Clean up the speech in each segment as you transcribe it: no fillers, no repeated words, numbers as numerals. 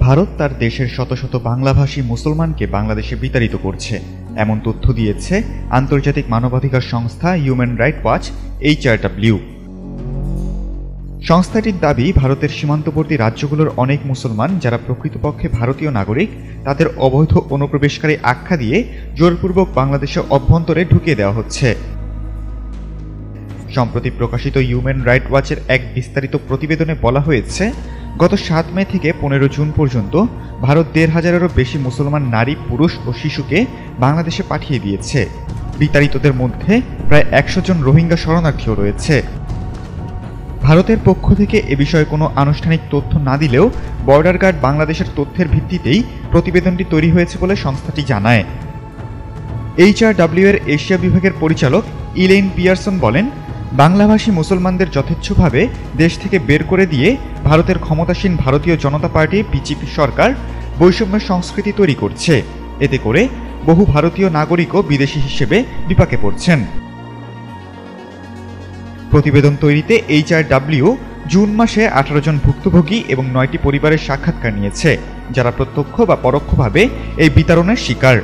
ভারত তার দেশের শত শত বাংলাভাষী মুসলমানকে বাংলাদেশে বিতাড়িত করছে, এমন তথ্য দিয়েছে আন্তর্জাতিক মানবাধিকার সংস্থা হিউম্যান রাইটস ওয়াচ HRW। সংস্থাটির দাবি, ভারতের সীমান্তবর্তী রাজ্যগুলোর অনেক মুসলমান যারা প্রকৃতপক্ষে ভারতীয় নাগরিক, তাদের অবৈধ অনুপ্রবেশকারী আখ্যা দিয়ে জোরপূর্বক বাংলাদেশের অভ্যন্তরে ঢুকিয়ে দেওয়া হচ্ছে। সম্প্রতি প্রকাশিত হিউম্যান রাইটস ওয়াচের এক বিস্তারিত প্রতিবেদনে বলা হয়েছে, গত 7 মে থেকে 15 জুন পর্যন্ত ভারত 1,500-এরও বেশি মুসলমান নারী, পুরুষ ও শিশুকে বাংলাদেশে পাঠিয়ে দিয়েছে। বিতাড়িতদের মধ্যে প্রায় 100 জন রোহিঙ্গা শরণার্থীও রয়েছে। ভারতের পক্ষ থেকে এ বিষয়ে কোনো আনুষ্ঠানিক তথ্য না দিলেও বর্ডার গার্ড বাংলাদেশের তথ্যের ভিত্তিতেই প্রতিবেদনটি তৈরি হয়েছে বলে সংস্থাটি জানায়। HRW এর এশিয়া বিভাগের পরিচালক ইলেইন পিয়ারসন বলেন, বাংলাভাষী মুসলমানদের যথেচ্ছভাবে দেশ থেকে বের করে দিয়ে ভারতের ক্ষমতাসীন ভারতীয় জনতা পার্টি BJP সরকার বৈষম্যের সংস্কৃতি তৈরি করছে। এতে করে বহু ভারতীয় নাগরিকও বিদেশি হিসেবে বিপাকে পড়ছেন। প্রতিবেদন তৈরিতে HRW জুন মাসে 18 জন ভুক্তভোগী এবং 9টি পরিবারের সাক্ষাৎকার নিয়েছে, যারা প্রত্যক্ষ বা পরোক্ষভাবে এই বিতাড়নের শিকার।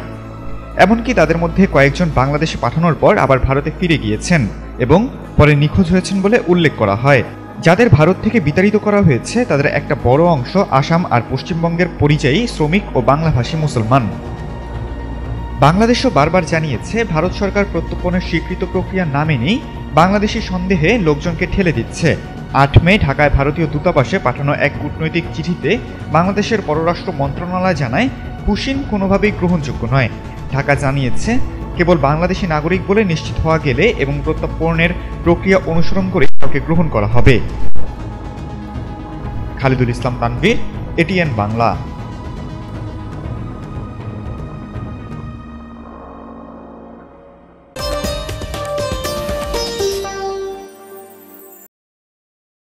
এমনকি তাদের মধ্যে কয়েকজন বাংলাদেশে পাঠানোর পর আবার ভারতে ফিরে গিয়েছেন এবং পরে নিখোঁজ হয়েছেন বলে উল্লেখ করা হয়। যাদের ভারত থেকে বিতাড়িত করা হয়েছে তাদের একটা বড় অংশ আসাম আর পশ্চিমবঙ্গের পরিযায়ী শ্রমিক ও বাংলাভাষী মুসলমান। বাংলাদেশও বারবার জানিয়েছে, ভারত সরকার প্রত্যর্পণের স্বীকৃত প্রক্রিয়া না মেনেই বাংলাদেশি সন্দেহে লোকজনকে ঠেলে দিচ্ছে। 8 মে ঢাকায় ভারতীয় দূতাবাসে পাঠানো এক কূটনৈতিক চিঠিতে বাংলাদেশের পররাষ্ট্র মন্ত্রণালয় জানায়, পুশিন কোনোভাবেই গ্রহণযোগ্য নয়। ঢাকা জানিয়েছে, কেবল বাংলাদেশি নাগরিক বলে নিশ্চিত হওয়া গেলে এবং প্রত্যর্পণের প্রক্রিয়া অনুসরণ করে তাকে গ্রহণ করা হবে। খালিদুল ইসলাম তানভীর, ATN বাংলা।